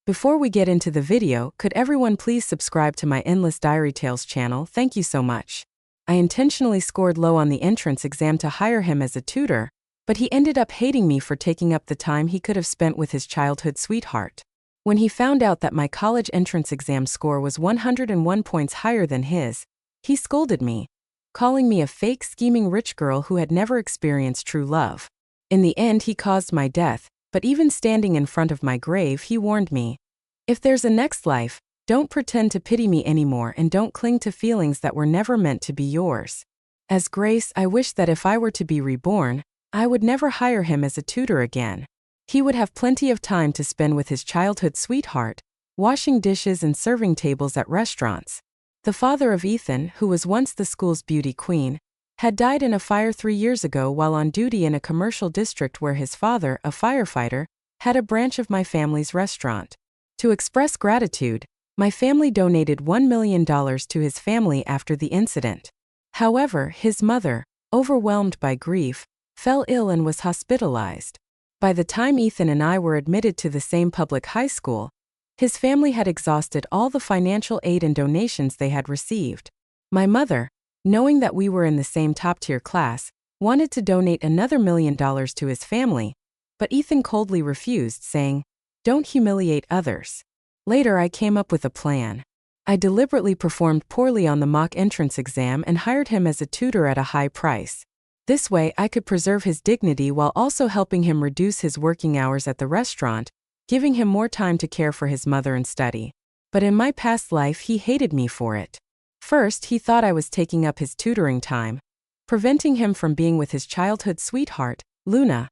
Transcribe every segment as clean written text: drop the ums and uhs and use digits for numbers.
Before we get into the video, could everyone please subscribe to my Endless Diary Tales channel? Thank you so much. I intentionally scored low on the entrance exam to hire him as a tutor, but he ended up hating me for taking up the time he could have spent with his childhood sweetheart. When he found out that my college entrance exam score was 101 points higher than his, he scolded me, calling me a fake scheming rich girl who had never experienced true love. In the end, he caused my death, but even standing in front of my grave, he warned me, "If there's a next life, don't pretend to pity me anymore and don't cling to feelings that were never meant to be yours." As Grace, I wish that if I were to be reborn, I would never hire him as a tutor again. He would have plenty of time to spend with his childhood sweetheart, washing dishes and serving tables at restaurants. The father of Ethan, who was once the school's beauty queen, had died in a fire 3 years ago while on duty in a commercial district where his father, a firefighter, had a branch of my family's restaurant. To express gratitude, my family donated $1 million to his family after the incident. However, his mother, overwhelmed by grief, fell ill and was hospitalized. By the time Ethan and I were admitted to the same public high school, his family had exhausted all the financial aid and donations they had received. My mother, knowing that we were in the same top-tier class, wanted to donate another $1 million to his family, but Ethan coldly refused, saying, "Don't humiliate others." Later, I came up with a plan. I deliberately performed poorly on the mock entrance exam and hired him as a tutor at a high price. This way, I could preserve his dignity while also helping him reduce his working hours at the restaurant, giving him more time to care for his mother and study. But in my past life, he hated me for it. First, he thought I was taking up his tutoring time, preventing him from being with his childhood sweetheart, Luna,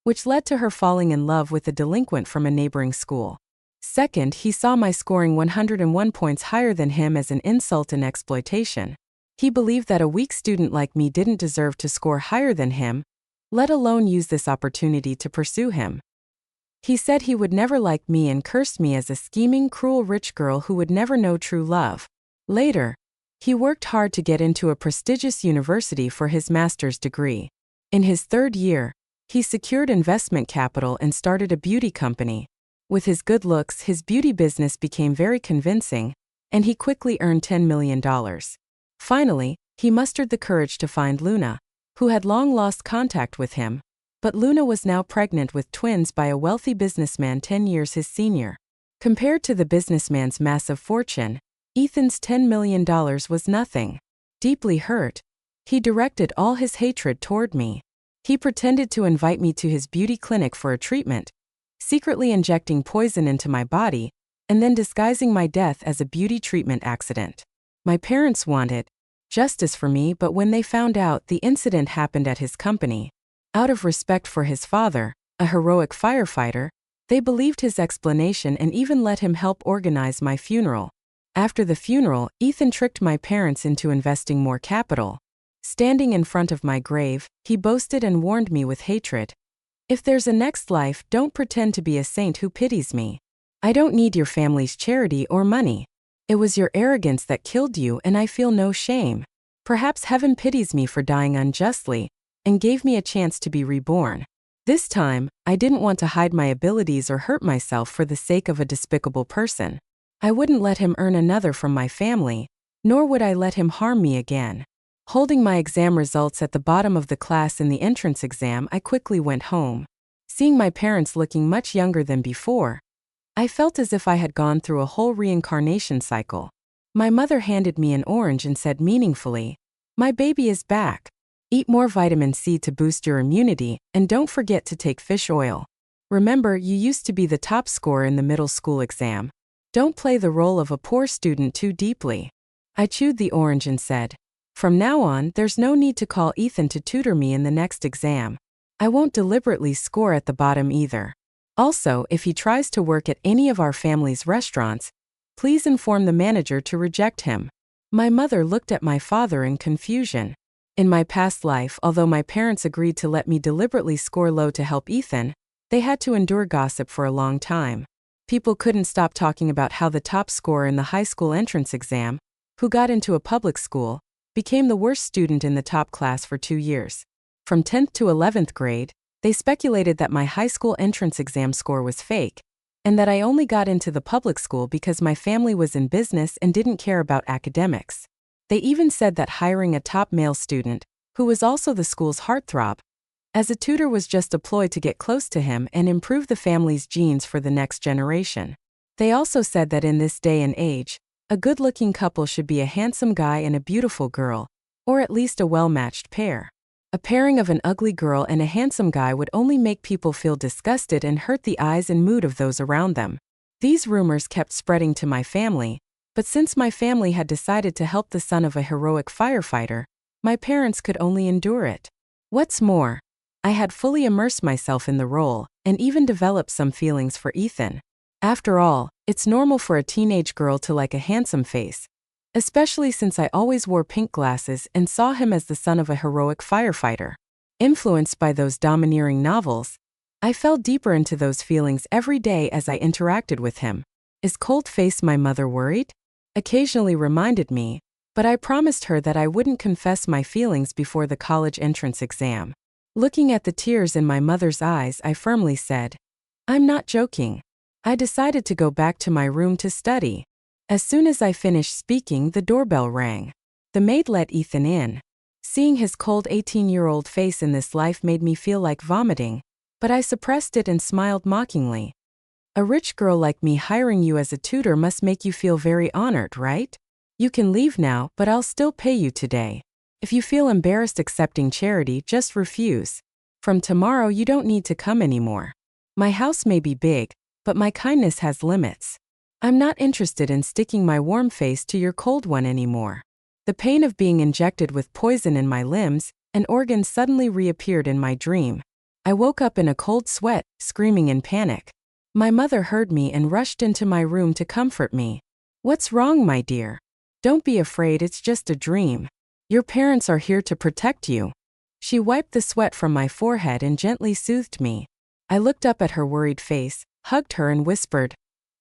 which led to her falling in love with a delinquent from a neighboring school. Second, he saw my scoring 101 points higher than him as an insult and exploitation. He believed that a weak student like me didn't deserve to score higher than him, let alone use this opportunity to pursue him. He said he would never like me and cursed me as a scheming, cruel rich girl who would never know true love. Later, he worked hard to get into a prestigious university for his master's degree. In his 3rd year, he secured investment capital and started a beauty company. With his good looks, his beauty business became very convincing, and he quickly earned $10 million. Finally, he mustered the courage to find Luna, who had long lost contact with him, but Luna was now pregnant with twins by a wealthy businessman 10 years his senior. Compared to the businessman's massive fortune, Ethan's $10 million was nothing. Deeply hurt, he directed all his hatred toward me. He pretended to invite me to his beauty clinic for a treatment, secretly injecting poison into my body, and then disguising my death as a beauty treatment accident. My parents wanted justice for me, but when they found out the incident happened at his company, out of respect for his father, a heroic firefighter, they believed his explanation and even let him help organize my funeral. After the funeral, Ethan tricked my parents into investing more capital. Standing in front of my grave, he boasted and warned me with hatred. "If there's a next life, don't pretend to be a saint who pities me. I don't need your family's charity or money. It was your arrogance that killed you, and I feel no shame. Perhaps heaven pities me for dying unjustly, and gave me a chance to be reborn." This time, I didn't want to hide my abilities or hurt myself for the sake of a despicable person. I wouldn't let him earn another from my family, nor would I let him harm me again. Holding my exam results at the bottom of the class in the entrance exam, I quickly went home. Seeing my parents looking much younger than before, I felt as if I had gone through a whole reincarnation cycle. My mother handed me an orange and said meaningfully, "My baby is back. Eat more vitamin C to boost your immunity, and don't forget to take fish oil. Remember, you used to be the top scorer in the middle school exam. Don't play the role of a poor student too deeply." I chewed the orange and said, "From now on, there's no need to call Ethan to tutor me in the next exam. I won't deliberately score at the bottom either. Also, if he tries to work at any of our family's restaurants, please inform the manager to reject him." My mother looked at my father in confusion. In my past life, although my parents agreed to let me deliberately score low to help Ethan, they had to endure gossip for a long time. People couldn't stop talking about how the top scorer in the high school entrance exam, who got into a public school, became the worst student in the top class for 2 years. From 10th to 11th grade, they speculated that my high school entrance exam score was fake, and that I only got into the public school because my family was in business and didn't care about academics. They even said that hiring a top male student, who was also the school's heartthrob, as a tutor was just a ploy to get close to him and improve the family's genes for the next generation. They also said that in this day and age, a good-looking couple should be a handsome guy and a beautiful girl, or at least a well-matched pair. A pairing of an ugly girl and a handsome guy would only make people feel disgusted and hurt the eyes and mood of those around them. These rumors kept spreading to my family, but since my family had decided to help the son of a heroic firefighter, my parents could only endure it. What's more, I had fully immersed myself in the role, and even developed some feelings for Ethan. After all, it's normal for a teenage girl to like a handsome face, especially since I always wore pink glasses and saw him as the son of a heroic firefighter. Influenced by those domineering novels, I fell deeper into those feelings every day as I interacted with him. Is cold-faced my mother worried? Occasionally reminded me, but I promised her that I wouldn't confess my feelings before the college entrance exam. Looking at the tears in my mother's eyes, I firmly said, "I'm not joking." I decided to go back to my room to study. As soon as I finished speaking, the doorbell rang. The maid let Ethan in. Seeing his cold 18-year-old face in this life made me feel like vomiting, but I suppressed it and smiled mockingly. "A rich girl like me hiring you as a tutor must make you feel very honored, right? You can leave now, but I'll still pay you today. If you feel embarrassed accepting charity, just refuse. From tomorrow you don't need to come anymore. My house may be big, but my kindness has limits. I'm not interested in sticking my warm face to your cold one anymore." The pain of being injected with poison in my limbs and organs suddenly reappeared in my dream. I woke up in a cold sweat, screaming in panic. My mother heard me and rushed into my room to comfort me. "What's wrong, my dear? Don't be afraid, it's just a dream. Your parents are here to protect you." She wiped the sweat from my forehead and gently soothed me. I looked up at her worried face, hugged her and whispered,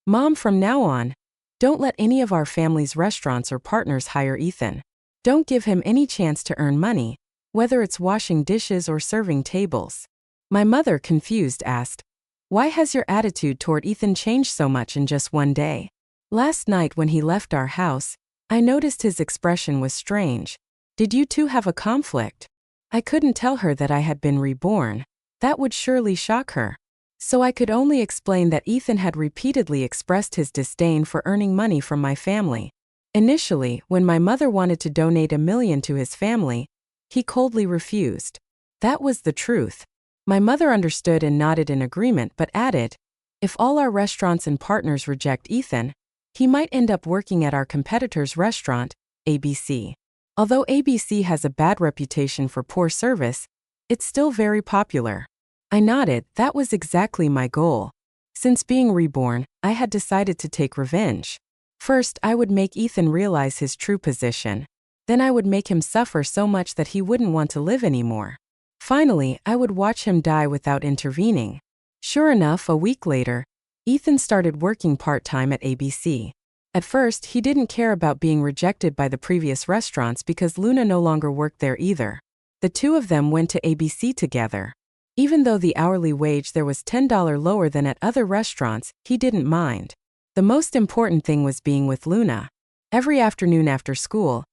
"Mom, from now on, don't let any of our family's restaurants or partners hire Ethan. Don't give him any chance to earn money, whether it's washing dishes or serving tables." My mother, confused, asked, "Why has your attitude toward Ethan changed so much in just one day? Last night when he left our house, I noticed his expression was strange. Did you two have a conflict?" I couldn't tell her that I had been reborn. That would surely shock her. So I could only explain that Ethan had repeatedly expressed his disdain for earning money from my family. Initially, when my mother wanted to donate $1 million to his family, he coldly refused. That was the truth. My mother understood and nodded in agreement but added, "If all our restaurants and partners reject Ethan, he might end up working at our competitor's restaurant, ABC. Although ABC has a bad reputation for poor service, it's still very popular." I nodded. That was exactly my goal. Since being reborn, I had decided to take revenge. First, I would make Ethan realize his true position. Then I would make him suffer so much that he wouldn't want to live anymore. Finally, I would watch him die without intervening. Sure enough, a week later, Ethan started working part-time at ABC. At first, he didn't care about being rejected by the previous restaurants because Luna no longer worked there either. The two of them went to ABC together. Even though the hourly wage there was $10 lower than at other restaurants, he didn't mind. The most important thing was being with Luna. Every afternoon after school,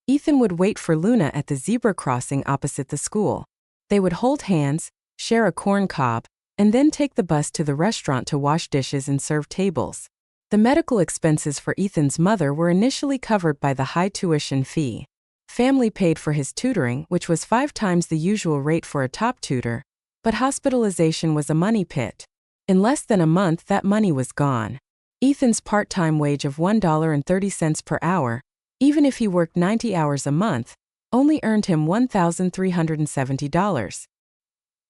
Ethan would wait for Luna at the zebra crossing opposite the school. They would hold hands, share a corn cob, and then take the bus to the restaurant to wash dishes and serve tables. The medical expenses for Ethan's mother were initially covered by the high tuition fee. Family paid for his tutoring, which was 5 times the usual rate for a top tutor, but hospitalization was a money pit. In less than a month, that money was gone. Ethan's part-time wage of $1.30 per hour, even if he worked 90 hours a month, only earned him $1,370.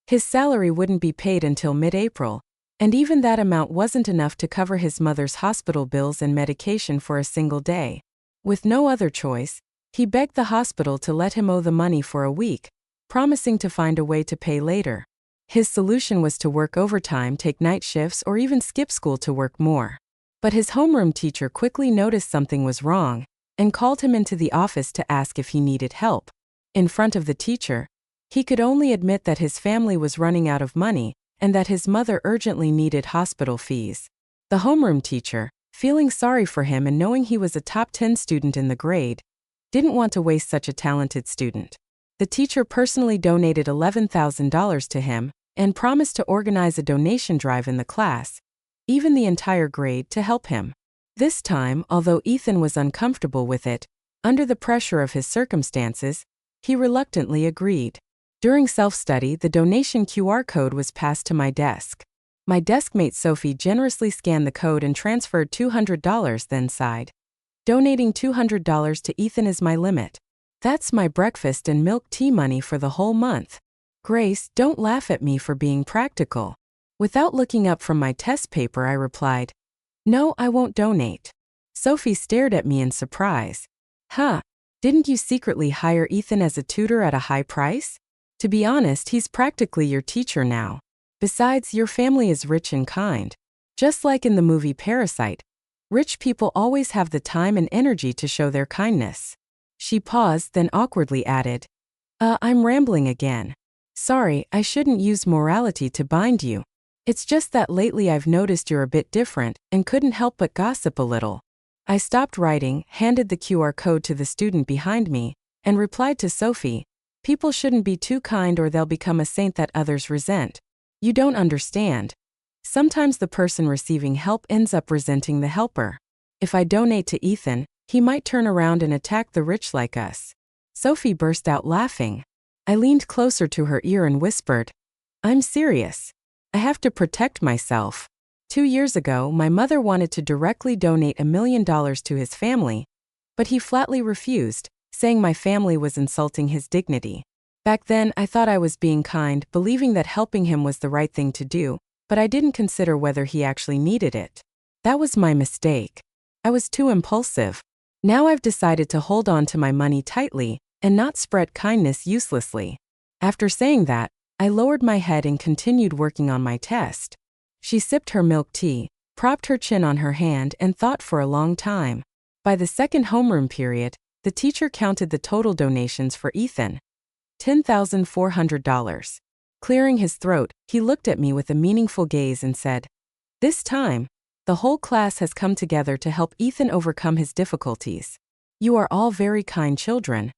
His salary wouldn't be paid until mid-April, and even that amount wasn't enough to cover his mother's hospital bills and medication for a single day. With no other choice, he begged the hospital to let him owe the money for a week, promising to find a way to pay later. His solution was to work overtime, take night shifts, or even skip school to work more. But his homeroom teacher quickly noticed something was wrong and called him into the office to ask if he needed help. In front of the teacher, he could only admit that his family was running out of money and that his mother urgently needed hospital fees. The homeroom teacher, feeling sorry for him and knowing he was a top 10 student in the grade, didn't want to waste such a talented student. The teacher personally donated $11,000 to him and promised to organize a donation drive in the class, even the entire grade, to help him. This time, although Ethan was uncomfortable with it, under the pressure of his circumstances, he reluctantly agreed. During self-study, the donation QR code was passed to my desk. My deskmate Sophie generously scanned the code and transferred $200, then sighed. Donating $200 to Ethan is my limit. That's my breakfast and milk tea money for the whole month. Grace, don't laugh at me for being practical. Without looking up from my test paper, I replied, "No, I won't donate." Sophie stared at me in surprise. Huh, didn't you secretly hire Ethan as a tutor at a high price? To be honest, he's practically your teacher now. Besides, your family is rich and kind. Just like in the movie Parasite, rich people always have the time and energy to show their kindness. She paused, then awkwardly added, I'm rambling again. Sorry, I shouldn't use morality to bind you. It's just that lately I've noticed you're a bit different and couldn't help but gossip a little. I stopped writing, handed the QR code to the student behind me, and replied to Sophie, people shouldn't be too kind or they'll become a saint that others resent. You don't understand. Sometimes the person receiving help ends up resenting the helper. If I donate to Ethan, he might turn around and attack the rich like us. Sophie burst out laughing. I leaned closer to her ear and whispered, I'm serious. I have to protect myself. 2 years ago, my mother wanted to directly donate $1 million to his family, but he flatly refused, saying my family was insulting his dignity. Back then, I thought I was being kind, believing that helping him was the right thing to do, but I didn't consider whether he actually needed it. That was my mistake. I was too impulsive. Now I've decided to hold on to my money tightly and not spread kindness uselessly. After saying that, I lowered my head and continued working on my test. She sipped her milk tea, propped her chin on her hand, and thought for a long time. By the second homeroom period, the teacher counted the total donations for Ethan. $10,400. Clearing his throat, he looked at me with a meaningful gaze and said, This time, the whole class has come together to help Ethan overcome his difficulties. You are all very kind children,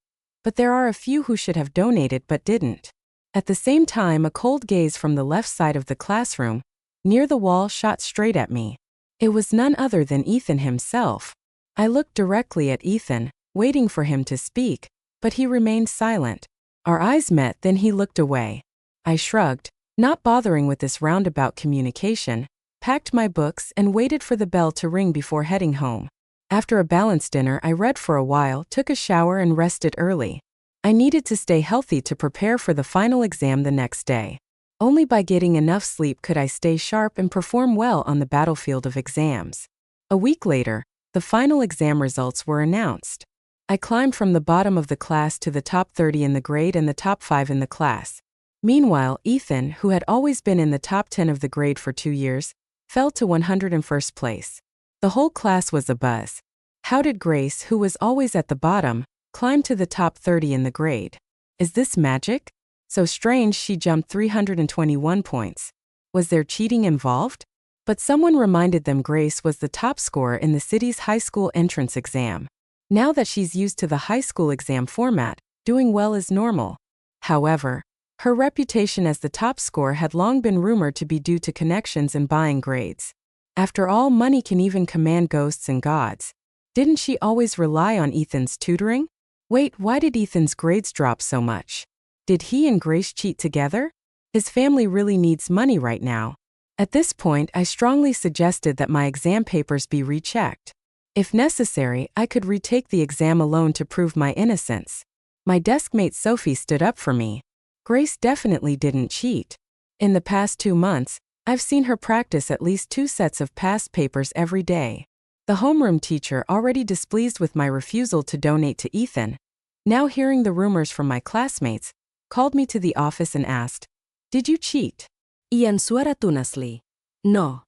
but there are a few who should have donated but didn't. At the same time, a cold gaze from the left side of the classroom, near the wall, shot straight at me. It was none other than Ethan himself. I looked directly at Ethan, waiting for him to speak, but he remained silent. Our eyes met, then he looked away. I shrugged, not bothering with this roundabout communication, packed my books, and waited for the bell to ring before heading home. After a balanced dinner, I read for a while, took a shower, and rested early. I needed to stay healthy to prepare for the final exam the next day. Only by getting enough sleep could I stay sharp and perform well on the battlefield of exams. A week later, the final exam results were announced. I climbed from the bottom of the class to the top 30 in the grade and the top 5 in the class. Meanwhile, Ethan, who had always been in the top 10 of the grade for 2 years, fell to 101st place. The whole class was abuzz. How did Grace, who was always at the bottom, climb to the top 30 in the grade? Is this magic? So strange she jumped 321 points. Was there cheating involved? But someone reminded them Grace was the top scorer in the city's high school entrance exam. Now that she's used to the high school exam format, doing well is normal. However, her reputation as the top scorer had long been rumored to be due to connections and buying grades. After all, money can even command ghosts and gods. Didn't she always rely on Ethan's tutoring? Wait, why did Ethan's grades drop so much? Did he and Grace cheat together? His family really needs money right now. At this point, I strongly suggested that my exam papers be rechecked. If necessary, I could retake the exam alone to prove my innocence. My deskmate Sophie stood up for me. Grace definitely didn't cheat. In the past 2 months, I've seen her practice at least 2 sets of past papers every day. The homeroom teacher, already displeased with my refusal to donate to Ethan, now hearing the rumors from my classmates, called me to the office and asked, Did you cheat? Y answera tunasli. No.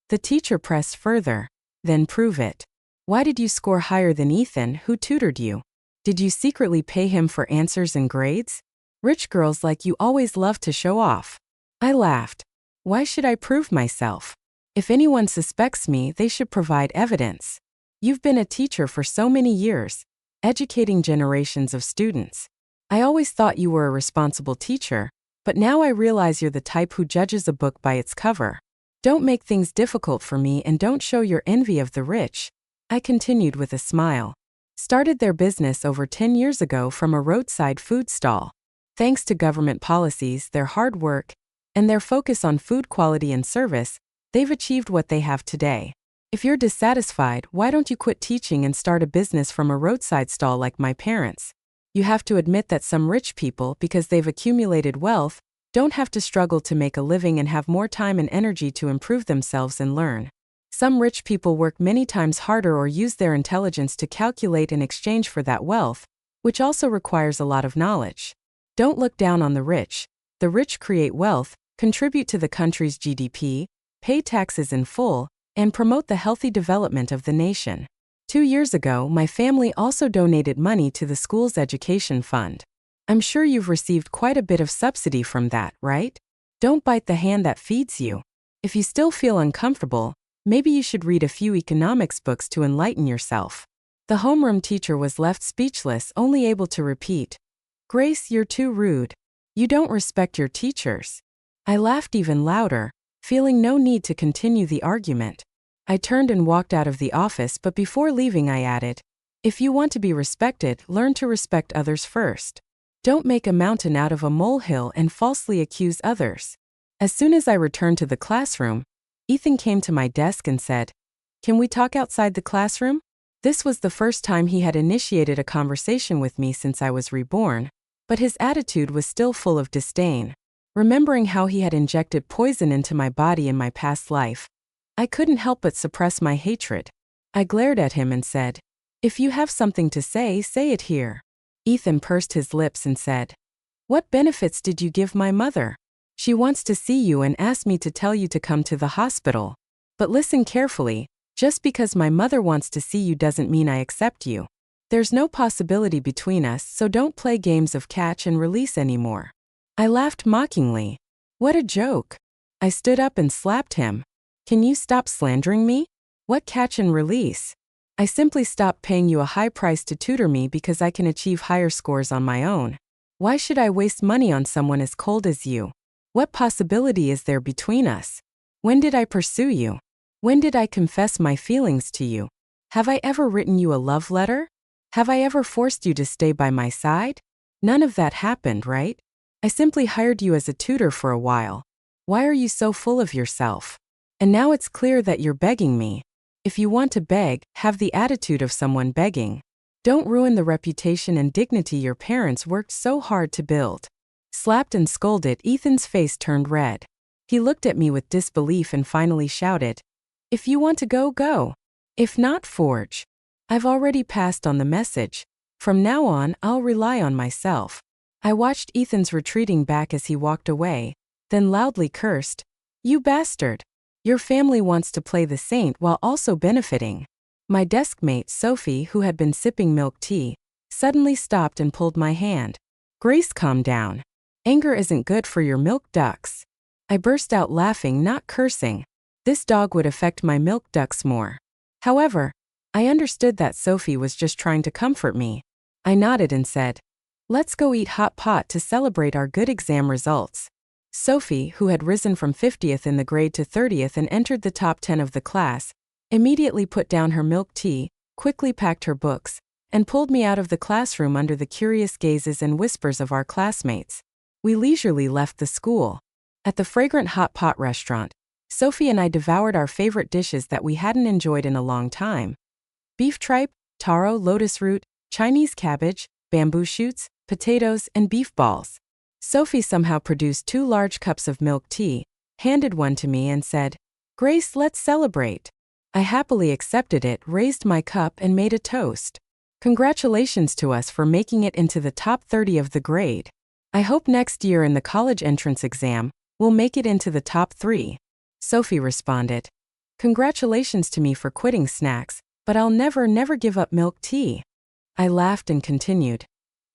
The teacher pressed further. Then prove it. Why did you score higher than Ethan, who tutored you? Did you secretly pay him for answers and grades? Rich girls like you always love to show off. I laughed. Why should I prove myself? If anyone suspects me, they should provide evidence. You've been a teacher for so many years, educating generations of students. I always thought you were a responsible teacher, but now I realize you're the type who judges a book by its cover. Don't make things difficult for me and don't show your envy of the rich, I continued with a smile. Started their business over 10 years ago from a roadside food stall. Thanks to government policies, their hard work, and their focus on food quality and service, they've achieved what they have today. If you're dissatisfied, why don't you quit teaching and start a business from a roadside stall like my parents? You have to admit that some rich people, because they've accumulated wealth, don't have to struggle to make a living and have more time and energy to improve themselves and learn. Some rich people work many times harder or use their intelligence to calculate in exchange for that wealth, which also requires a lot of knowledge. Don't look down on the rich. The rich create wealth, contribute to the country's GDP, pay taxes in full, and promote the healthy development of the nation. 2 years ago, my family also donated money to the school's education fund. I'm sure you've received quite a bit of subsidy from that, right? Don't bite the hand that feeds you. If you still feel uncomfortable, maybe you should read a few economics books to enlighten yourself. The homeroom teacher was left speechless, only able to repeat, "Grace, you're too rude. You don't respect your teachers." I laughed even louder, feeling no need to continue the argument. I turned and walked out of the office, but before leaving I added, "If you want to be respected, learn to respect others first. Don't make a mountain out of a molehill and falsely accuse others." As soon as I returned to the classroom, Ethan came to my desk and said, "Can we talk outside the classroom?" This was the first time he had initiated a conversation with me since I was reborn, but his attitude was still full of disdain. Remembering how he had injected poison into my body in my past life, I couldn't help but suppress my hatred. I glared at him and said, "If you have something to say it here." Ethan pursed his lips and said, "What benefits did you give my mother? She wants to see you and asked me to tell you to come to the hospital. But listen carefully, just because my mother wants to see you doesn't mean I accept you. There's no possibility between us, so don't play games of catch and release anymore." I laughed mockingly. What a joke. I stood up and slapped him. "Can you stop slandering me? What catch and release? I simply stopped paying you a high price to tutor me because I can achieve higher scores on my own. Why should I waste money on someone as cold as you? What possibility is there between us? When did I pursue you? When did I confess my feelings to you? Have I ever written you a love letter? Have I ever forced you to stay by my side? None of that happened, right? I simply hired you as a tutor for a while. Why are you so full of yourself? And now it's clear that you're begging me. If you want to beg, have the attitude of someone begging. Don't ruin the reputation and dignity your parents worked so hard to build." Slapped and scolded, Ethan's face turned red. He looked at me with disbelief and finally shouted, "If you want to go, go. If not, forge. I've already passed on the message. From now on, I'll rely on myself." I watched Ethan's retreating back as he walked away, then loudly cursed, "You bastard. Your family wants to play the saint while also benefiting." My deskmate, Sophie, who had been sipping milk tea, suddenly stopped and pulled my hand. "Grace, calm down. Anger isn't good for your milk ducts." I burst out laughing, not cursing. This dog would affect my milk ducts more. However, I understood that Sophie was just trying to comfort me. I nodded and said, "Let's go eat hot pot to celebrate our good exam results." Sophie, who had risen from 50th in the grade to 30th and entered the top 10 of the class, immediately put down her milk tea, quickly packed her books, and pulled me out of the classroom under the curious gazes and whispers of our classmates. We leisurely left the school. At the fragrant hot pot restaurant, Sophie and I devoured our favorite dishes that we hadn't enjoyed in a long time. Beef tripe, taro, lotus root, Chinese cabbage, bamboo shoots, potatoes, and beef balls. Sophie somehow produced 2 large cups of milk tea, handed one to me and said, "Grace, let's celebrate." I happily accepted it, raised my cup and made a toast. "Congratulations to us for making it into the top 30 of the grade. I hope next year in the college entrance exam, we'll make it into the top 3. Sophie responded, "Congratulations to me for quitting snacks, but I'll never give up milk tea." I laughed and continued,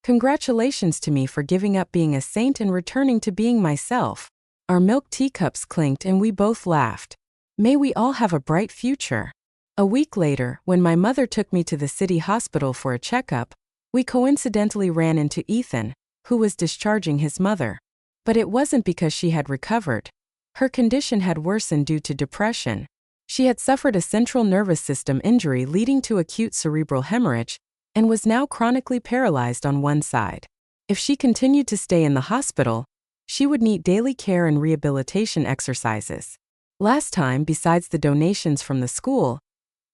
"Congratulations to me for giving up being a saint and returning to being myself." Our milk teacups clinked and we both laughed. May we all have a bright future. A week later, when my mother took me to the city hospital for a checkup, we coincidentally ran into Ethan, who was discharging his mother. But it wasn't because she had recovered. Her condition had worsened due to depression. She had suffered a central nervous system injury leading to acute cerebral hemorrhage and was now chronically paralyzed on one side. If she continued to stay in the hospital, she would need daily care and rehabilitation exercises. Last time, besides the donations from the school,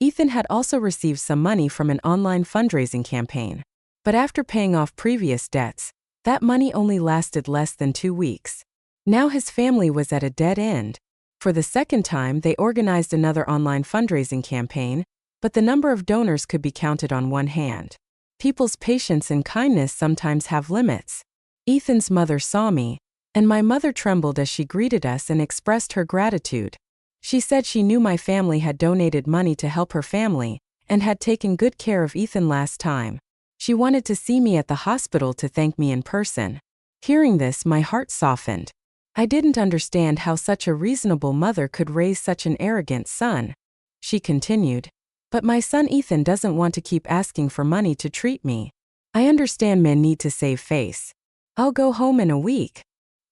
Ethan had also received some money from an online fundraising campaign. But after paying off previous debts, that money only lasted less than 2 weeks. Now his family was at a dead end. For the second time, they organized another online fundraising campaign, but the number of donors could be counted on one hand. People's patience and kindness sometimes have limits. Ethan's mother saw me, and my mother trembled as she greeted us and expressed her gratitude. She said she knew my family had donated money to help her family and had taken good care of Ethan last time. She wanted to see me at the hospital to thank me in person. Hearing this, my heart softened. I didn't understand how such a reasonable mother could raise such an arrogant son. She continued, "But my son Ethan doesn't want to keep asking for money to treat me. I understand men need to save face. I'll go home in a week.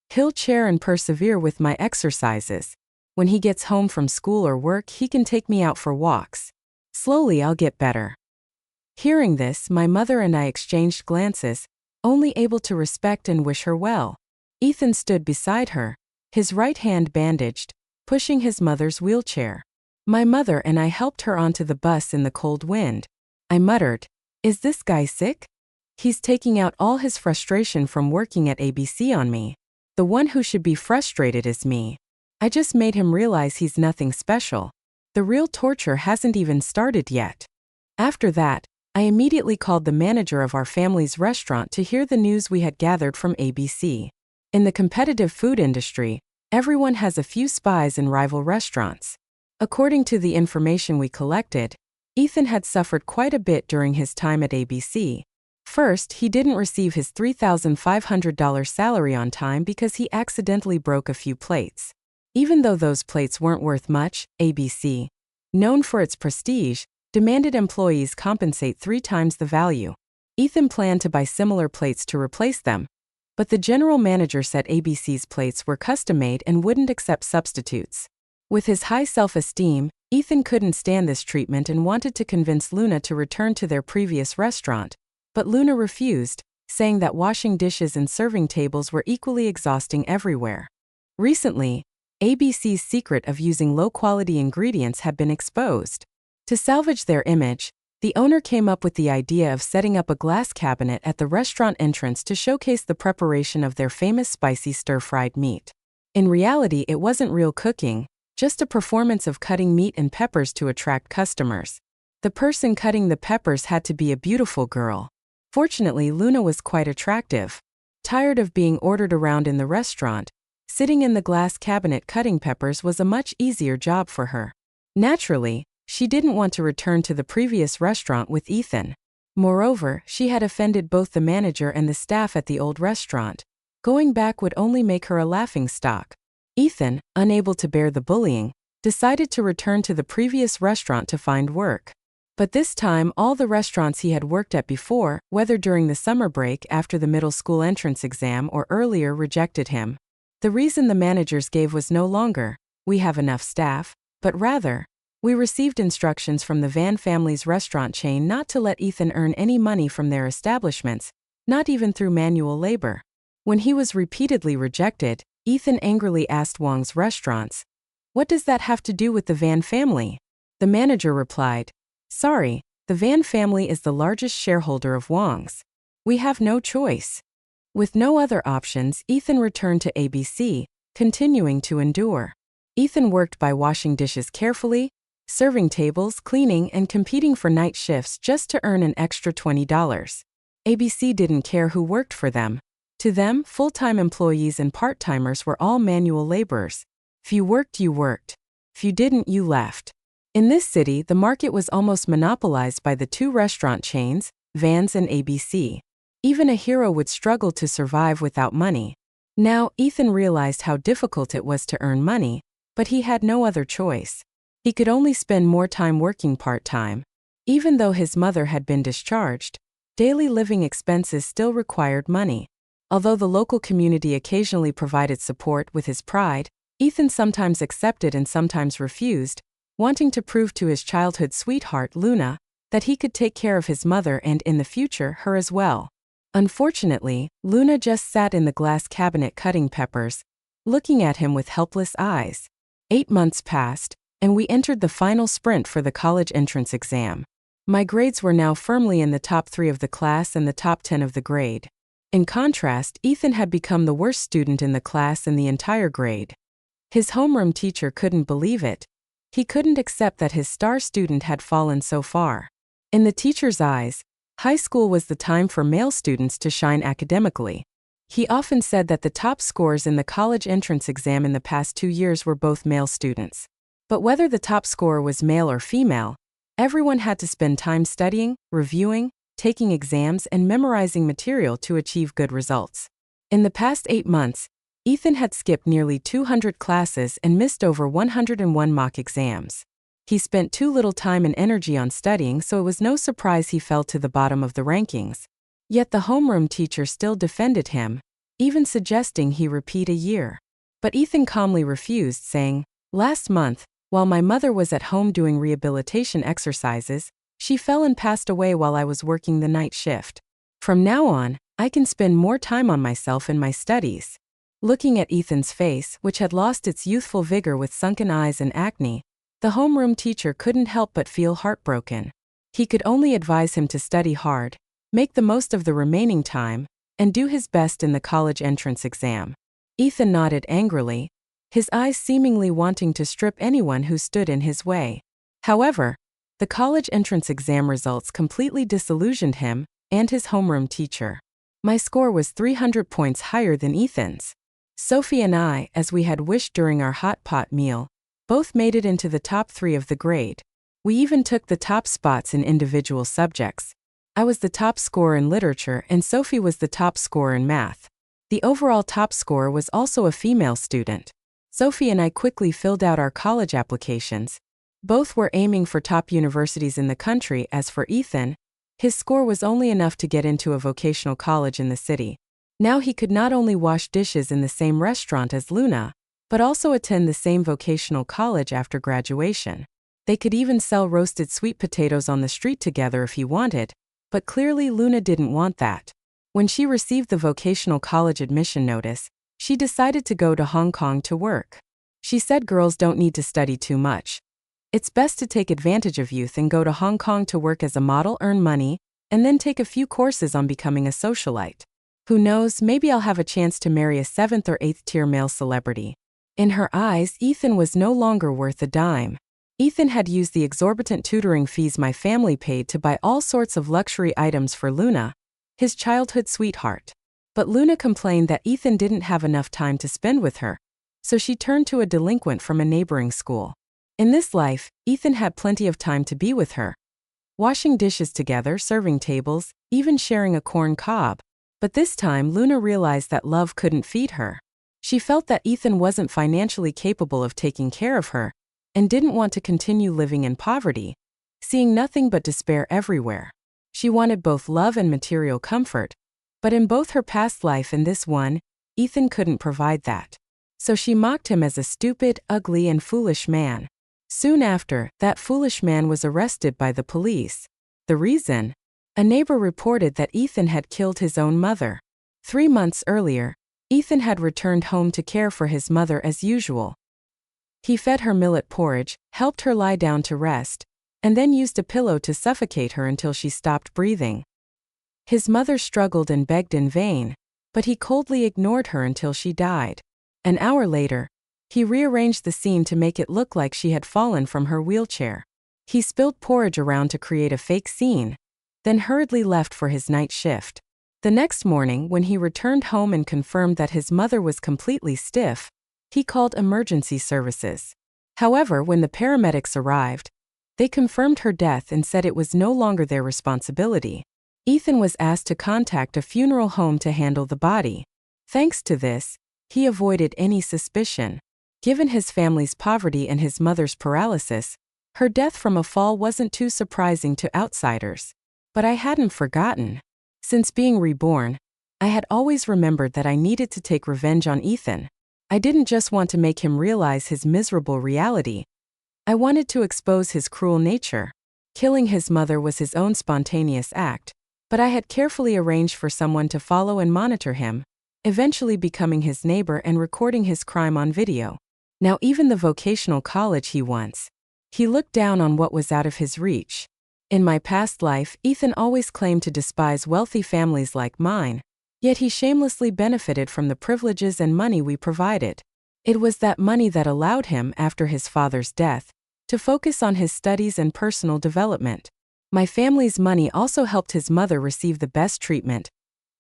He'll chair and persevere with my exercises. When he gets home from school or work, he can take me out for walks. Slowly I'll get better." Hearing this, my mother and I exchanged glances, only able to respect and wish her well. Ethan stood beside her, his right hand bandaged, pushing his mother's wheelchair. My mother and I helped her onto the bus in the cold wind. I muttered, "Is this guy sick? He's taking out all his frustration from working at ABC on me. The one who should be frustrated is me. I just made him realize he's nothing special. The real torture hasn't even started yet." After that, I immediately called the manager of our family's restaurant to hear the news we had gathered from ABC. In the competitive food industry, everyone has a few spies in rival restaurants. According to the information we collected, Ethan had suffered quite a bit during his time at ABC. First, he didn't receive his $3,500 salary on time because he accidentally broke a few plates. Even though those plates weren't worth much, ABC, known for its prestige, demanded employees compensate 3 times the value. Ethan planned to buy similar plates to replace them, but the general manager said ABC's plates were custom-made and wouldn't accept substitutes. With his high self-esteem, Ethan couldn't stand this treatment and wanted to convince Luna to return to their previous restaurant, but Luna refused, saying that washing dishes and serving tables were equally exhausting everywhere. Recently, ABC's secret of using low-quality ingredients had been exposed. To salvage their image, the owner came up with the idea of setting up a glass cabinet at the restaurant entrance to showcase the preparation of their famous spicy stir-fried meat. In reality, it wasn't real cooking, just a performance of cutting meat and peppers to attract customers. The person cutting the peppers had to be a beautiful girl. Fortunately, Luna was quite attractive. Tired of being ordered around in the restaurant, sitting in the glass cabinet cutting peppers was a much easier job for her. Naturally, she didn't want to return to the previous restaurant with Ethan. Moreover, she had offended both the manager and the staff at the old restaurant. Going back would only make her a laughingstock. Ethan, unable to bear the bullying, decided to return to the previous restaurant to find work. But this time, all the restaurants he had worked at before, whether during the summer break after the middle school entrance exam or earlier, rejected him. The reason the managers gave was no longer, "We have enough staff," but rather, "We received instructions from the Van family's restaurant chain not to let Ethan earn any money from their establishments, not even through manual labor." When he was repeatedly rejected, Ethan angrily asked Wong's restaurants, "What does that have to do with the Van family?" The manager replied, "Sorry, the Van family is the largest shareholder of Wong's. We have no choice." With no other options, Ethan returned to ABC, continuing to endure. Ethan worked by washing dishes carefully, serving tables, cleaning, and competing for night shifts just to earn an extra $20. ABC didn't care who worked for them. To them, full-time employees and part-timers were all manual laborers. If you worked, you worked. If you didn't, you left. In this city, the market was almost monopolized by the 2 restaurant chains, Vans and ABC. Even a hero would struggle to survive without money. Now, Ethan realized how difficult it was to earn money, But he had no other choice. He could only spend more time working part-time. Even though his mother had been discharged, daily living expenses still required money. Although the local community occasionally provided support with his pride, Ethan sometimes accepted and sometimes refused, wanting to prove to his childhood sweetheart, Luna, that he could take care of his mother and, in the future, her as well. Unfortunately, Luna just sat in the glass cabinet cutting peppers, looking at him with helpless eyes. 8 months passed, and we entered the final sprint for the college entrance exam. My grades were now firmly in the top 3 of the class and the top 10 of the grade. In contrast, Ethan had become the worst student in the class and the entire grade. His homeroom teacher couldn't believe it. He couldn't accept that his star student had fallen so far. In the teacher's eyes, high school was the time for male students to shine academically. He often said that the top scores in the college entrance exam in the past 2 years were both male students. But whether the top scorer was male or female, everyone had to spend time studying, reviewing, taking exams, and memorizing material to achieve good results. In the past 8 months, Ethan had skipped nearly 200 classes and missed over 101 mock exams. He spent too little time and energy on studying, so it was no surprise he fell to the bottom of the rankings. Yet the homeroom teacher still defended him, even suggesting he repeat a year. But Ethan calmly refused, saying, "Last month, while my mother was at home doing rehabilitation exercises, she fell and passed away while I was working the night shift. From now on, I can spend more time on myself and my studies." Looking at Ethan's face, which had lost its youthful vigor with sunken eyes and acne, the homeroom teacher couldn't help but feel heartbroken. He could only advise him to study hard, make the most of the remaining time, and do his best in the college entrance exam. Ethan nodded angrily, his eyes seemingly wanting to strip anyone who stood in his way. However, the college entrance exam results completely disillusioned him and his homeroom teacher. My score was 300 points higher than Ethan's. Sophie and I, as we had wished during our hot pot meal, both made it into the top 3 of the grade. We even took the top spots in individual subjects. I was the top scorer in literature and Sophie was the top scorer in math. The overall top scorer was also a female student. Sophie and I quickly filled out our college applications. Both were aiming for top universities in the country. As for Ethan, his score was only enough to get into a vocational college in the city. Now he could not only wash dishes in the same restaurant as Luna, but also attend the same vocational college after graduation. They could even sell roasted sweet potatoes on the street together if he wanted, but clearly Luna didn't want that. When she received the vocational college admission notice, she decided to go to Hong Kong to work. She said girls don't need to study too much. It's best to take advantage of youth and go to Hong Kong to work as a model, earn money, and then take a few courses on becoming a socialite. Who knows, maybe I'll have a chance to marry a 7th or 8th tier male celebrity. In her eyes, Ethan was no longer worth a dime. Ethan had used the exorbitant tutoring fees my family paid to buy all sorts of luxury items for Luna, his childhood sweetheart. But Luna complained that Ethan didn't have enough time to spend with her, so she turned to a delinquent from a neighboring school. In this life, Ethan had plenty of time to be with her, washing dishes together, serving tables, even sharing a corn cob. But this time Luna realized that love couldn't feed her. She felt that Ethan wasn't financially capable of taking care of her, and didn't want to continue living in poverty, seeing nothing but despair everywhere. She wanted both love and material comfort, but in both her past life and this one, Ethan couldn't provide that. So she mocked him as a stupid, ugly, and foolish man. Soon after, that foolish man was arrested by the police. The reason? A neighbor reported that Ethan had killed his own mother. 3 months earlier, Ethan had returned home to care for his mother as usual. He fed her millet porridge, helped her lie down to rest, and then used a pillow to suffocate her until she stopped breathing. His mother struggled and begged in vain, but he coldly ignored her until she died. An hour later, he rearranged the scene to make it look like she had fallen from her wheelchair. He spilled porridge around to create a fake scene, then hurriedly left for his night shift. The next morning, when he returned home and confirmed that his mother was completely stiff, he called emergency services. However, when the paramedics arrived, they confirmed her death and said it was no longer their responsibility. Ethan was asked to contact a funeral home to handle the body. Thanks to this, he avoided any suspicion. Given his family's poverty and his mother's paralysis, her death from a fall wasn't too surprising to outsiders. But I hadn't forgotten. Since being reborn, I had always remembered that I needed to take revenge on Ethan. I didn't just want to make him realize his miserable reality. I wanted to expose his cruel nature. Killing his mother was his own spontaneous act, but I had carefully arranged for someone to follow and monitor him, eventually becoming his neighbor and recording his crime on video. Now even the vocational college he looked down on what was out of his reach. In my past life, Ethan always claimed to despise wealthy families like mine, yet he shamelessly benefited from the privileges and money we provided. It was that money that allowed him, after his father's death, to focus on his studies and personal development. My family's money also helped his mother receive the best treatment,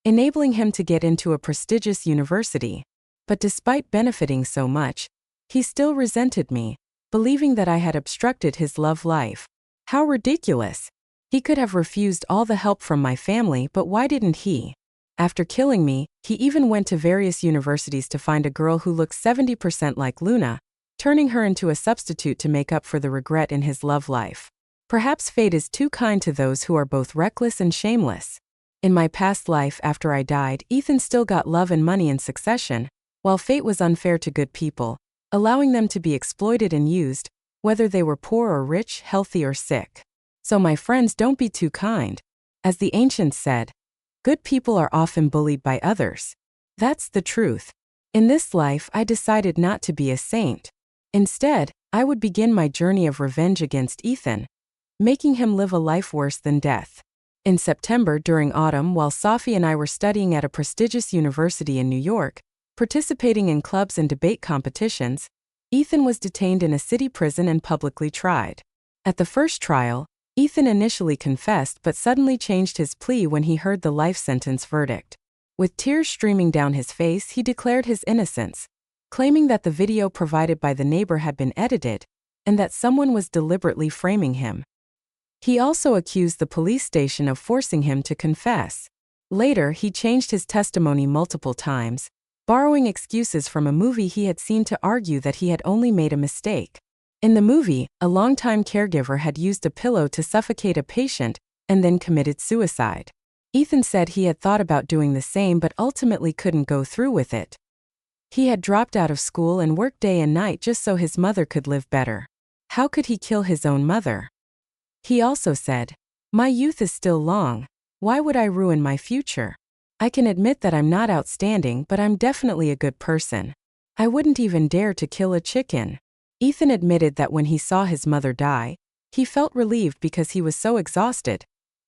enabling him to get into a prestigious university. But despite benefiting so much, he still resented me, believing that I had obstructed his love life. How ridiculous! He could have refused all the help from my family, but why didn't he? After killing me, he even went to various universities to find a girl who looked 70% like Luna, turning her into a substitute to make up for the regret in his love life. Perhaps fate is too kind to those who are both reckless and shameless. In my past life after I died, Ethan still got love and money in succession, while fate was unfair to good people, allowing them to be exploited and used, whether they were poor or rich, healthy or sick. So my friends, don't be too kind. As the ancients said, good people are often bullied by others. That's the truth. In this life, I decided not to be a saint. Instead, I would begin my journey of revenge against Ethan, making him live a life worse than death. In September, during autumn, while Sophie and I were studying at a prestigious university in New York, participating in clubs and debate competitions, Ethan was detained in a city prison and publicly tried. At the first trial, Ethan initially confessed but suddenly changed his plea when he heard the life sentence verdict. With tears streaming down his face, he declared his innocence, claiming that the video provided by the neighbor had been edited and that someone was deliberately framing him. He also accused the police station of forcing him to confess. Later, he changed his testimony multiple times, borrowing excuses from a movie he had seen to argue that he had only made a mistake. In the movie, a longtime caregiver had used a pillow to suffocate a patient and then committed suicide. Ethan said he had thought about doing the same but ultimately couldn't go through with it. He had dropped out of school and worked day and night just so his mother could live better. How could he kill his own mother? He also said, "My youth is still long. Why would I ruin my future? I can admit that I'm not outstanding, but I'm definitely a good person. I wouldn't even dare to kill a chicken." Ethan admitted that when he saw his mother die, he felt relieved because he was so exhausted.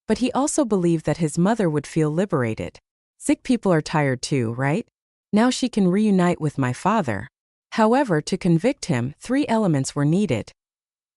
But he also believed that his mother would feel liberated. Sick people are tired too, right? Now she can reunite with my father. However, to convict him, 3 elements were needed: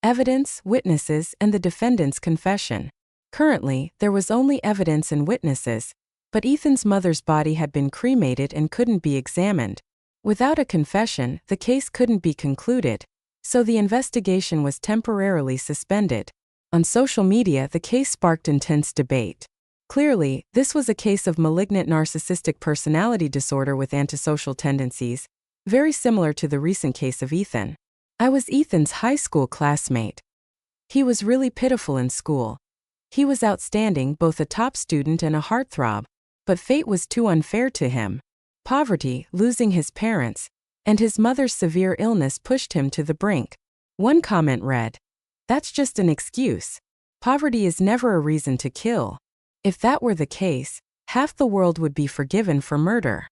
evidence, witnesses, and the defendant's confession. Currently, there was only evidence and witnesses, but Ethan's mother's body had been cremated and couldn't be examined. Without a confession, the case couldn't be concluded, so the investigation was temporarily suspended. On social media, the case sparked intense debate. Clearly, this was a case of malignant narcissistic personality disorder with antisocial tendencies, very similar to the recent case of Ethan. I was Ethan's high school classmate. He was really pitiful in school. He was outstanding, both a top student and a heartthrob, but fate was too unfair to him. Poverty, losing his parents, and his mother's severe illness pushed him to the brink. One comment read, "That's just an excuse. Poverty is never a reason to kill." If that were the case, half the world would be forgiven for murder.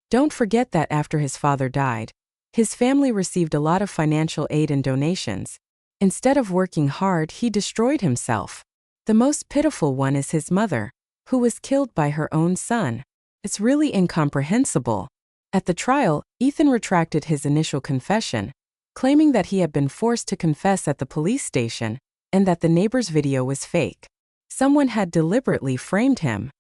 Don't forget that after his father died, his family received a lot of financial aid and donations. Instead of working hard, he destroyed himself. The most pitiful one is his mother, who was killed by her own son. It's really incomprehensible. At the trial, Ethan retracted his initial confession, claiming that he had been forced to confess at the police station and that the neighbor's video was fake. Someone had deliberately framed him.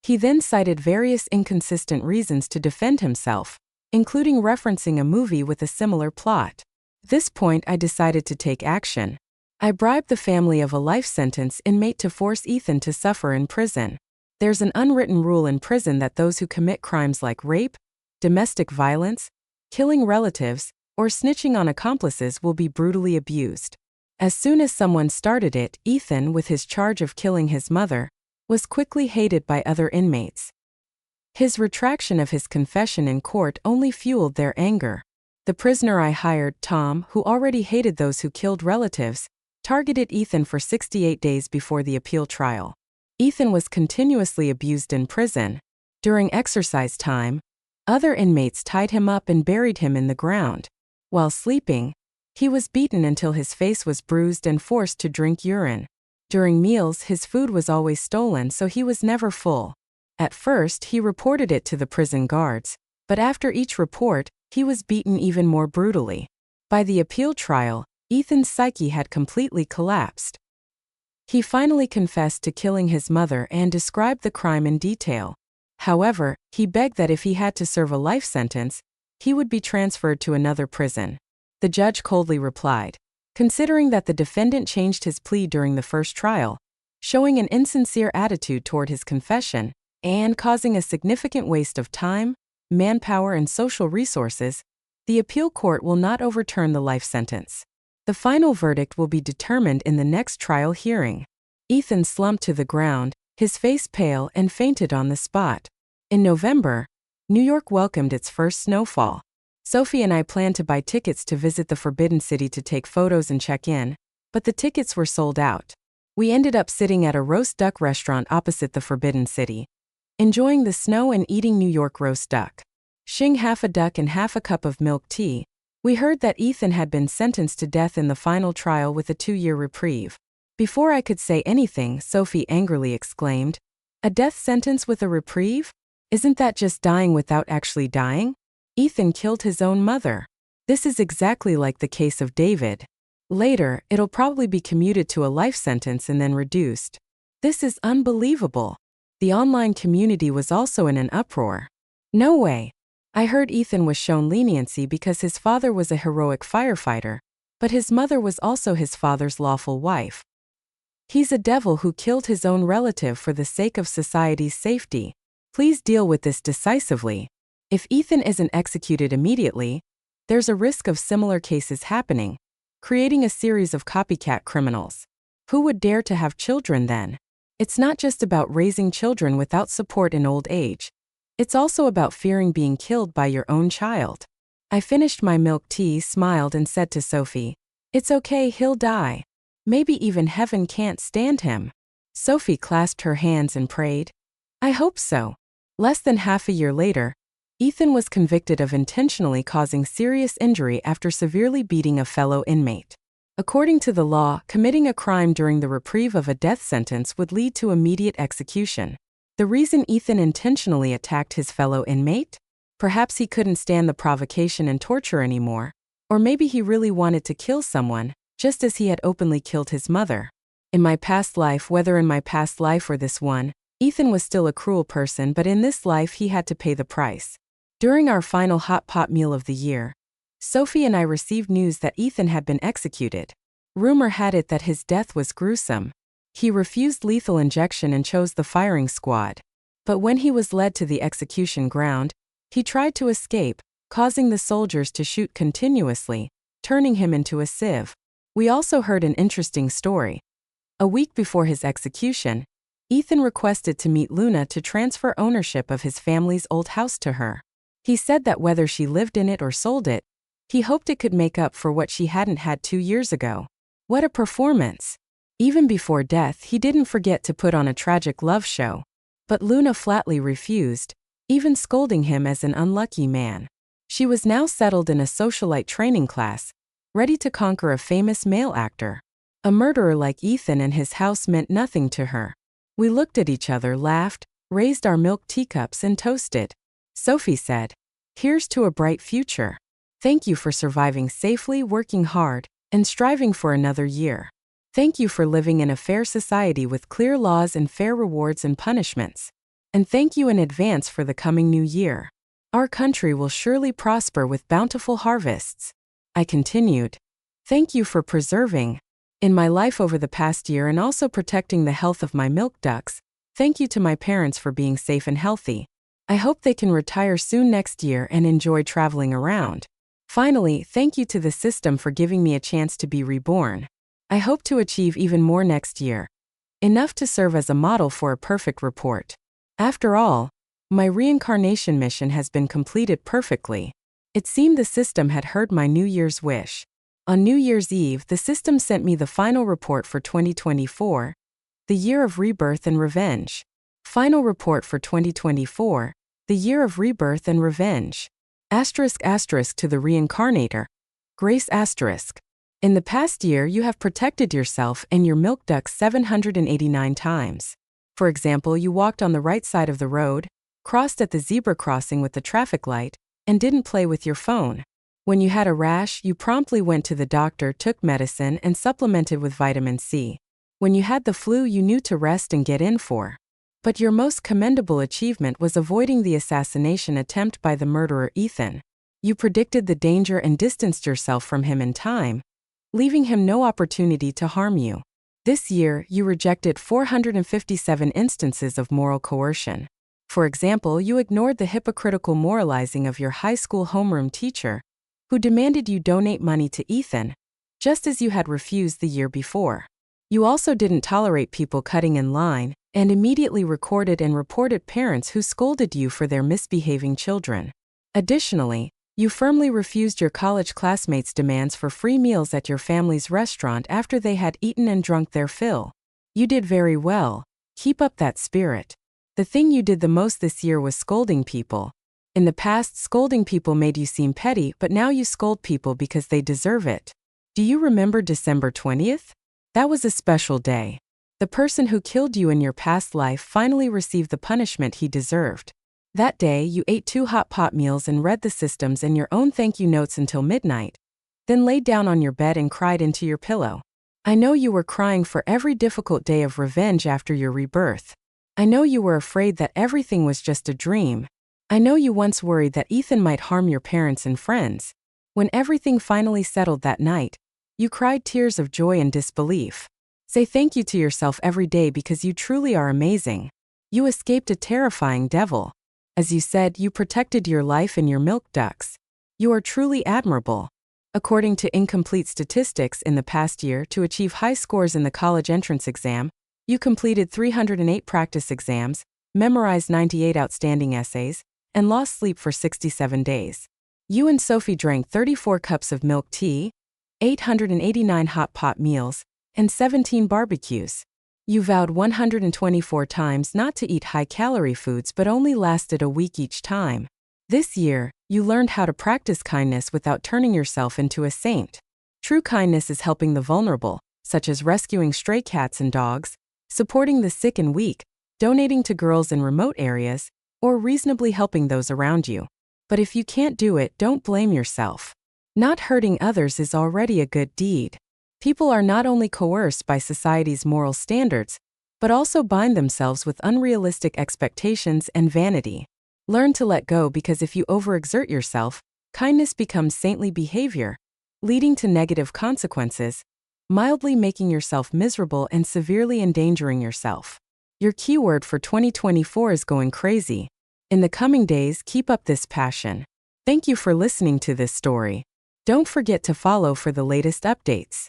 He then cited various inconsistent reasons to defend himself, including referencing a movie with a similar plot. At this point, I decided to take action. I bribed the family of a life sentence inmate to force Ethan to suffer in prison. There's an unwritten rule in prison that those who commit crimes like rape, domestic violence, killing relatives, or snitching on accomplices will be brutally abused. As soon as someone started it, Ethan, with his charge of killing his mother, was quickly hated by other inmates. His retraction of his confession in court only fueled their anger. The prisoner I hired, Tom, who already hated those who killed relatives, targeted Ethan for 68 days before the appeal trial. Ethan was continuously abused in prison. During exercise time, other inmates tied him up and buried him in the ground. While sleeping, he was beaten until his face was bruised and forced to drink urine. During meals, his food was always stolen, so he was never full. At first, he reported it to the prison guards, but after each report, he was beaten even more brutally. By the appeal trial, Ethan's psyche had completely collapsed. He finally confessed to killing his mother and described the crime in detail. However, he begged that if he had to serve a life sentence, he would be transferred to another prison. The judge coldly replied, considering that the defendant changed his plea during the first trial, showing an insincere attitude toward his confession, and causing a significant waste of time, manpower, and social resources, the appeal court will not overturn the life sentence. The final verdict will be determined in the next trial hearing. Ethan slumped to the ground, his face pale, and fainted on the spot. In November, New York welcomed its first snowfall. Sophie and I planned to buy tickets to visit the Forbidden City to take photos and check in, but the tickets were sold out. We ended up sitting at a roast duck restaurant opposite the Forbidden City, enjoying the snow and eating New York roast duck. Shing half a duck and half a cup of milk tea, we heard that Ethan had been sentenced to death in the final trial with a 2-year reprieve. Before I could say anything, Sophie angrily exclaimed, "A death sentence with a reprieve? Isn't that just dying without actually dying? Ethan killed his own mother. This is exactly like the case of David. Later, it'll probably be commuted to a life sentence and then reduced. This is unbelievable." The online community was also in an uproar. No way. I heard Ethan was shown leniency because his father was a heroic firefighter, but his mother was also his father's lawful wife. He's a devil who killed his own relative for the sake of society's safety. Please deal with this decisively. If Ethan isn't executed immediately, there's a risk of similar cases happening, creating a series of copycat criminals. Who would dare to have children then? It's not just about raising children without support in old age. It's also about fearing being killed by your own child. I finished my milk tea, smiled, and said to Sophie, "It's okay, he'll die. Maybe even heaven can't stand him." Sophie clasped her hands and prayed, "I hope so." Less than half a year later, Ethan was convicted of intentionally causing serious injury after severely beating a fellow inmate. According to the law, committing a crime during the reprieve of a death sentence would lead to immediate execution. The reason Ethan intentionally attacked his fellow inmate? Perhaps he couldn't stand the provocation and torture anymore, or maybe he really wanted to kill someone, just as he had openly killed his mother. In my past life, whether in my past life or this one, Ethan was still a cruel person, but in this life he had to pay the price. During our final hot pot meal of the year, Sophie and I received news that Ethan had been executed. Rumor had it that his death was gruesome. He refused lethal injection and chose the firing squad. But when he was led to the execution ground, he tried to escape, causing the soldiers to shoot continuously, turning him into a sieve. We also heard an interesting story. A week before his execution, Ethan requested to meet Luna to transfer ownership of his family's old house to her. He said that whether she lived in it or sold it, he hoped it could make up for what she hadn't had 2 years ago. What a performance! Even before death, he didn't forget to put on a tragic love show. But Luna flatly refused, even scolding him as an unlucky man. She was now settled in a socialite training class, ready to conquer a famous male actor. A murderer like Ethan and his house meant nothing to her. We looked at each other, laughed, raised our milk teacups, and toasted. Sophie said, "Here's to a bright future. Thank you for surviving safely, working hard, and striving for another year. Thank you for living in a fair society with clear laws and fair rewards and punishments. And thank you in advance for the coming new year. Our country will surely prosper with bountiful harvests." I continued, "Thank you for preserving in my life over the past year and also protecting the health of my milk ducks. Thank you to my parents for being safe and healthy. I hope they can retire soon next year and enjoy traveling around." Finally, thank you to the system for giving me a chance to be reborn. I hope to achieve even more next year. Enough to serve as a model for a perfect report. After all, my reincarnation mission has been completed perfectly. It seemed the system had heard my New Year's wish. On New Year's Eve, the system sent me the final report for 2024, the year of rebirth and revenge. Final report for 2024, the year of rebirth and revenge. Asterisk asterisk to the reincarnator. Grace asterisk. In the past year, you have protected yourself and your milk ducks 789 times. For example, you walked on the right side of the road, crossed at the zebra crossing with the traffic light, and didn't play with your phone. When you had a rash, you promptly went to the doctor, took medicine, and supplemented with vitamin C. When you had the flu, you knew to rest and get in for. But your most commendable achievement was avoiding the assassination attempt by the murderer Ethan. You predicted the danger and distanced yourself from him in time, leaving him no opportunity to harm you. This year, you rejected 457 instances of moral coercion. For example, you ignored the hypocritical moralizing of your high school homeroom teacher, who demanded you donate money to Ethan, just as you had refused the year before. You also didn't tolerate people cutting in line, and immediately recorded and reported parents who scolded you for their misbehaving children. Additionally, you firmly refused your college classmates' demands for free meals at your family's restaurant after they had eaten and drunk their fill. You did very well. Keep up that spirit. The thing you did the most this year was scolding people. In the past, scolding people made you seem petty, but now you scold people because they deserve it. Do you remember December 20th? That was a special day. The person who killed you in your past life finally received the punishment he deserved. That day, you ate 2 hot pot meals and read the systems and your own thank you notes until midnight, then laid down on your bed and cried into your pillow. I know you were crying for every difficult day of revenge after your rebirth. I know you were afraid that everything was just a dream. I know you once worried that Ethan might harm your parents and friends. When everything finally settled that night, you cried tears of joy and disbelief. Say thank you to yourself every day because you truly are amazing. You escaped a terrifying devil. As you said, you protected your life and your milk ducks. You are truly admirable. According to incomplete statistics in the past year, to achieve high scores in the college entrance exam, you completed 308 practice exams, memorized 98 outstanding essays, and lost sleep for 67 days. You and Sophie drank 34 cups of milk tea, 889 hot pot meals, and 17 barbecues. You vowed 124 times not to eat high-calorie foods but only lasted a week each time. This year, you learned how to practice kindness without turning yourself into a saint. True kindness is helping the vulnerable, such as rescuing stray cats and dogs, supporting the sick and weak, donating to girls in remote areas, or reasonably helping those around you. But if you can't do it, don't blame yourself. Not hurting others is already a good deed. People are not only coerced by society's moral standards, but also bind themselves with unrealistic expectations and vanity. Learn to let go because if you overexert yourself, kindness becomes saintly behavior, leading to negative consequences, mildly making yourself miserable and severely endangering yourself. Your keyword for 2024 is going crazy. In the coming days, keep up this passion. Thank you for listening to this story. Don't forget to follow for the latest updates.